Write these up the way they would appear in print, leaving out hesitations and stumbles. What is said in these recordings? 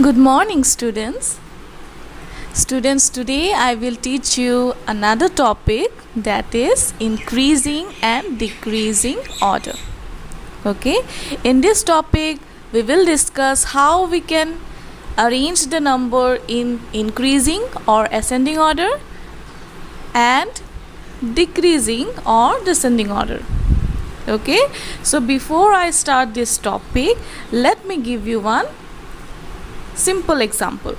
Good morning, students. Students, today I will teach you another topic, that is increasing and decreasing order. Okay, in this topic we will discuss how we can arrange the number in increasing or ascending order and decreasing or descending order. Okay, so before I start this topic, let me give you one simple example.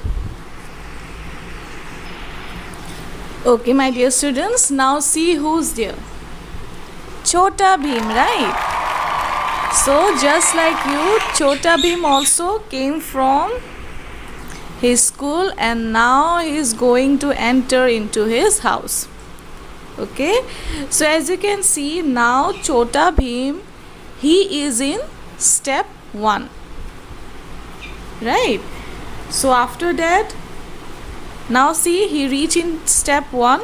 Okay, my dear students, now see who's there. Chota Bheem, right? So just like you, Chota Bheem also came from his school and now he is going to enter into his house. Okay, so as you can see, now Chota Bheem, he is in step 1, right? So after that, now see, he reach in step 1.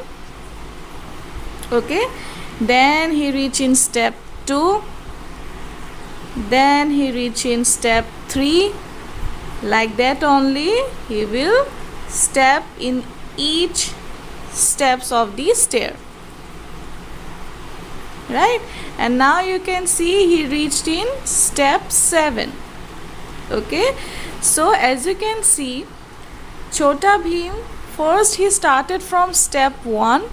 Okay, then he reach in step 2, then he reach in step 3. Like that only he will step in each steps of the stair, right? And now you can see he reached in step 7. Okay, so as you can see, Chota Bheem, first he started from step 1,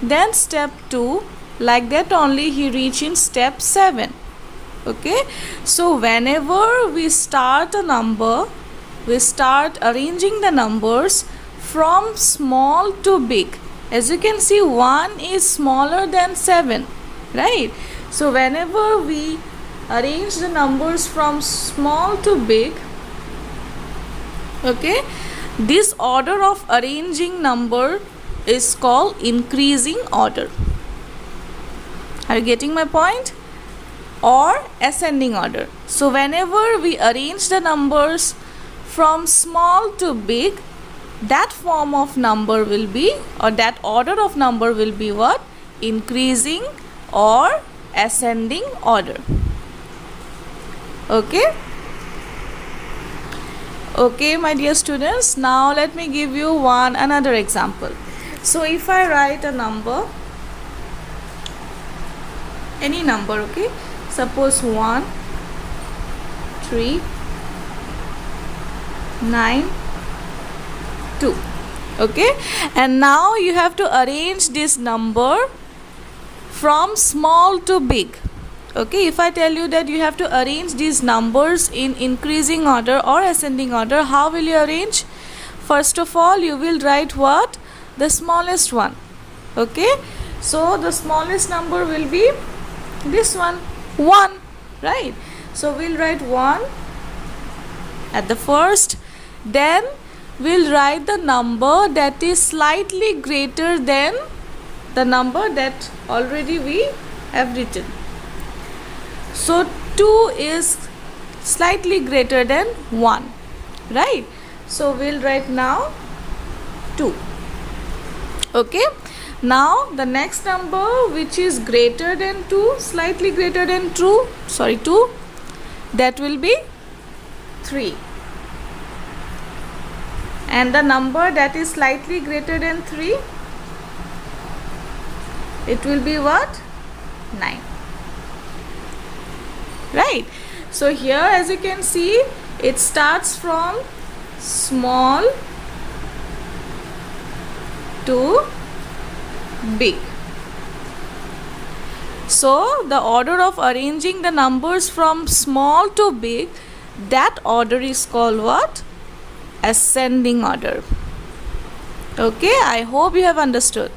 then step 2, like that only he reached in step 7. Okay, so whenever we start a number, we start arranging the numbers from small to big. As you can see, 1 is smaller than 7, right? So whenever we arrange the numbers from small to big, okay, this order of arranging number is called increasing order. Are you getting my point? Or ascending order. So whenever we arrange the numbers from small to big, that form of number will be, or that order of number will be what? Increasing or ascending order. Okay, my dear students, now let me give you another example. So if I write a number, any number, okay, suppose 1 3 9 2, okay, and now you have to arrange this number from small to big. Okay, if I tell you that you have to arrange these numbers in increasing order or ascending order, how will you arrange? First of all, you will write what? The smallest one. Okay, so the smallest number will be this one, 1, right? So we'll write 1 at the first, then we'll write the number that is slightly greater than the number that already we have written. So 2 is slightly greater than 1, right? So we'll write now 2. Okay, now the next number which is greater than 2, slightly greater than 2, that will be 3. And the number that is slightly greater than 3, it will be what? 9. Right? So here, as you can see, it starts from small to big. So the order of arranging the numbers from small to big, that order is called what? Ascending order. Okay, I hope you have understood.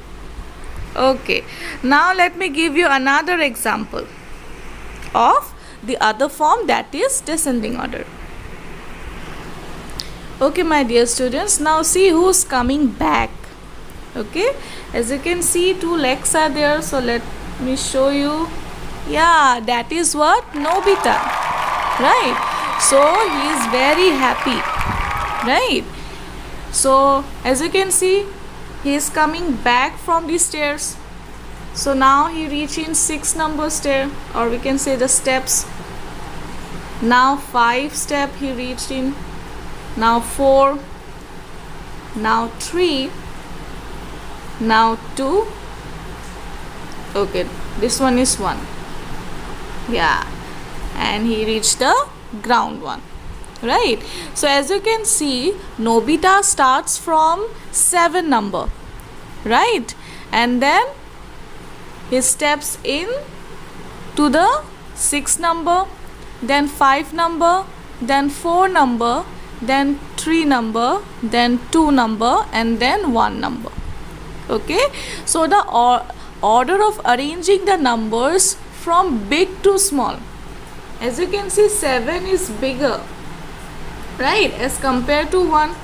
Okay, now let me give you another example of the other form, that is descending order. Okay, my dear students, now see who's coming back. Okay, as you can see, 2 legs are there, so let me show you. Yeah, that is what? Nobita, right? So he is very happy, right? So as you can see, he is coming back from the stairs. So now he reached in 6 number stair, or we can say the steps. Now 5 step he reached in. now 4, now 3, now 2. Okay, this one is 1. Yeah, and he reached the ground one, right? So as you can see, Nobita starts from 7 number, right? And then he steps in to the 6 number, then 5 number, then 4 number, then 3 number, then 2 number, and then 1 number. Okay, so the order of arranging the numbers from big to small, as you can see, 7 is bigger, right, as compared to 1.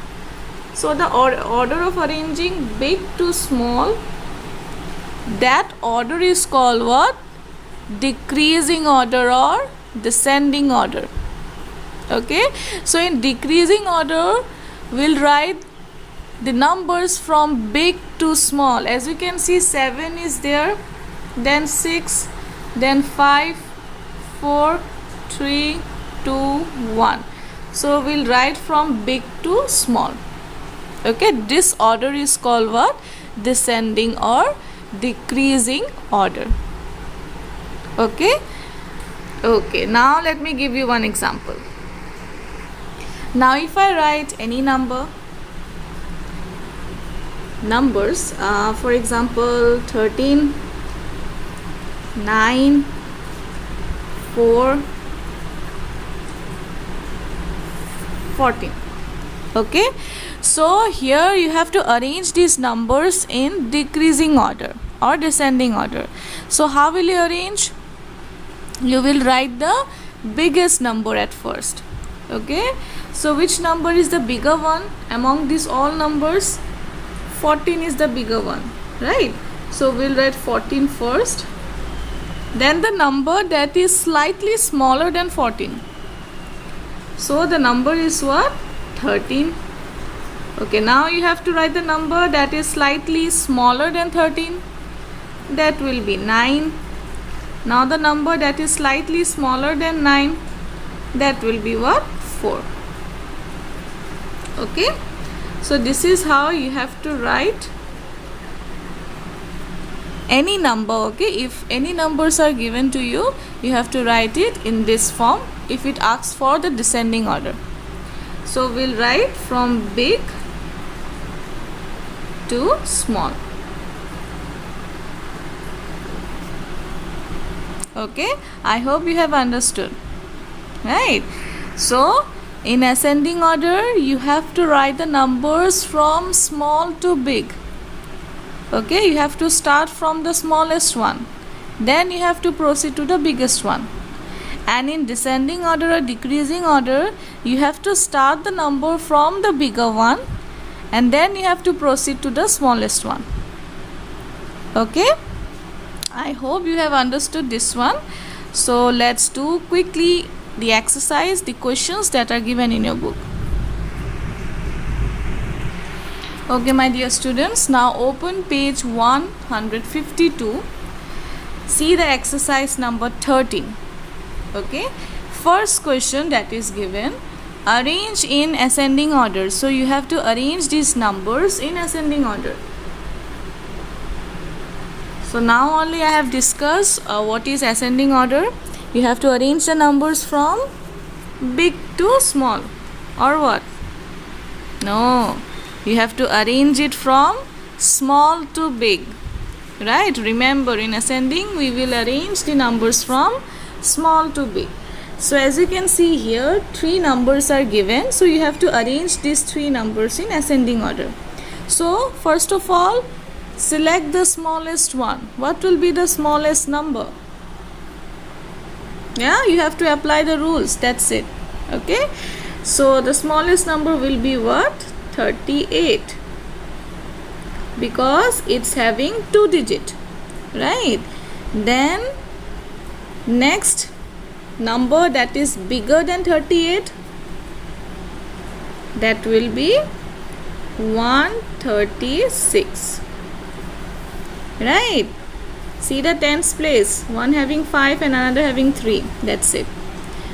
So the order of arranging big to small, that order is called what? Decreasing order or descending order. Okay, so in decreasing order, we'll write the numbers from big to small. As you can see, 7 is there, then 6, then 5, 4, 3, 2, 1. So we'll write from big to small. Okay, this order is called what? Descending or decreasing order. Okay, okay, now let me give you one example. Now if I write any numbers, for example 13, 9, 4, 14. Okay, so here you have to arrange these numbers in decreasing order or descending order. So how will you arrange? You will write the biggest number at first. Okay, so which number is the bigger one among these all numbers? 14 is the bigger one, right? So we'll write 14 first, then the number that is slightly smaller than 14. So the number is what? 13. Okay, now you have to write the number that is slightly smaller than 13. That will be 9. Now the number that is slightly smaller than 9, that will be what? 4. Okay, so this is how you have to write any number. Okay, if any numbers are given to you, you have to write it in this form if it asks for the descending order. So we'll write from big to small. Okay, I hope you have understood, right? So in ascending order, you have to write the numbers from small to big. Okay, you have to start from the smallest one, then you have to proceed to the biggest one. And in descending order or decreasing order, you have to start the number from the bigger one and then you have to proceed to the smallest one. Okay, I hope you have understood this one. So let's do quickly the exercise, the questions that are given in your book. Okay, my dear students, now open page 152. See the exercise number 13. Okay, first question that is given, arrange in ascending order. So you have to arrange these numbers in ascending order. So now only I have discussed what is ascending order. You have to arrange the numbers from big to small, or what? No, you have to arrange it from small to big, right? Remember, in ascending we will arrange the numbers from small to big. So as you can see here, 3 numbers are given, so you have to arrange these 3 numbers in ascending order. So first of all, select the smallest one. What will be the smallest number? Yeah, you have to apply the rules, that's it. Okay, so the smallest number will be what? 38, because it's having 2 digits, right? Then next number that is bigger than 38, that will be 136, right? See the tens place, one having 5 and another having 3, that's it.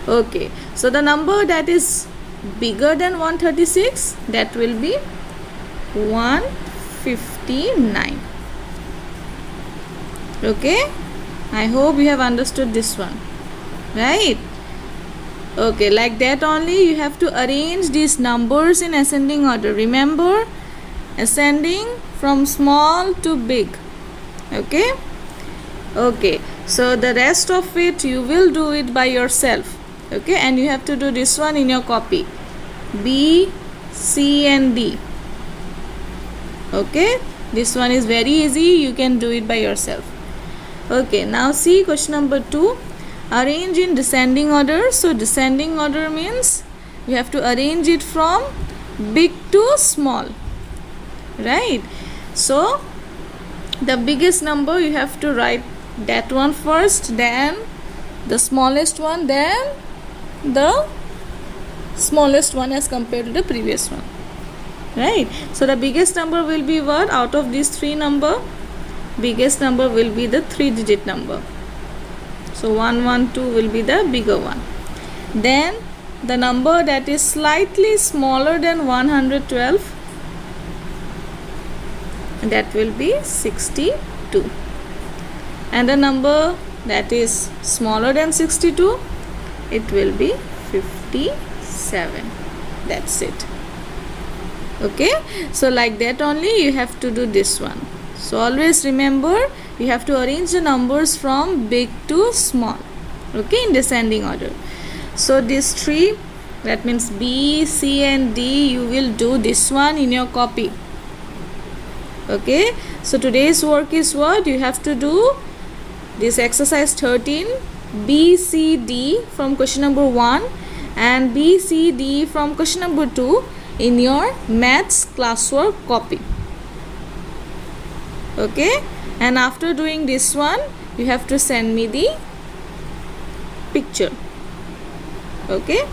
Okay, so the number that is bigger than 136, that will be 159. Okay, I hope you have understood this one, right? Okay, like that only you have to arrange these numbers in ascending order. Remember, ascending from small to big. Okay, so the rest of it you will do it by yourself. Okay, and you have to do this one in your copy, B, C and D. Okay, this one is very easy, you can do it by yourself. Okay, now see question number 2. Arrange in descending order. So descending order means you have to arrange it from big to small, right? So the biggest number you have to write that one first, then the smallest one, then the smallest one as compared to the previous one, right? So the biggest number will be what? Out of these three number, biggest number will be the 3-digit number. So 112 will be the bigger one. Then the number that is slightly smaller than 112, that will be 62. And the number that is smaller than 62, it will be 57. That's it. Okay, so like that only you have to do this one. So always remember, you have to arrange the numbers from big to small, okay, in descending order. So these three, that means B, C and D, you will do this one in your copy. Okay, so today's work is what? You have to do this exercise 13, B, C, D from question number 1 and B, C, D from question number 2 in your maths classwork copy. Okay, and after doing this one, you have to send me the picture. Okay.